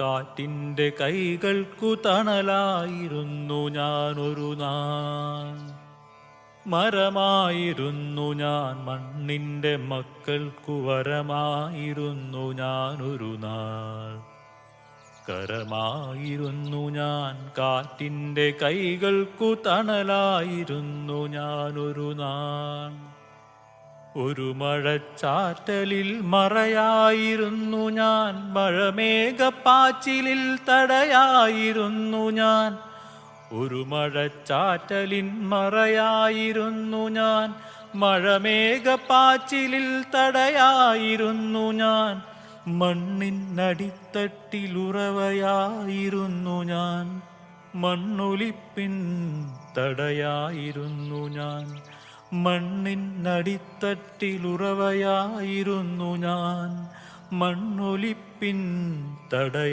കാറ്റിൻ്റെ കൈകൾക്കു തണലായിരുന്നു ഞാനൊരു നാൾ. മരമായിരുന്നു ഞാൻ, മണ്ണിൻ്റെ മക്കൾക്കു വരമായിരുന്നു ഞാനൊരു നാൾ. കരമായിരുന്നു ഞാൻ, കാറ്റിൻ്റെ കൈകൾക്കു തണലായിരുന്നു ഞാനൊരു നാൾ. ഒരു മഴച്ചാറ്റലിൽ മറയായിരുന്നു ഞാൻ, മഴമേഘപ്പാച്ചിലിൽ തടയായിരുന്നു ഞാൻ. ഒരു മഴച്ചാറ്റലിൻ മറയായിരുന്നു ഞാൻ, മഴമേഘപ്പാച്ചിലിൽ തടയായിരുന്നു ഞാൻ. മണ്ണിനടിത്തട്ടിലുറവയായിരുന്നു ഞാൻ, മണ്ണൊലിപ്പിൻ തടയായിരുന്നു ഞാൻ. മണ്ണിനടിത്തട്ടിലുറവയായിരുന്നു ഞാൻ, മണ്ണൊലിപ്പിൻ തടയ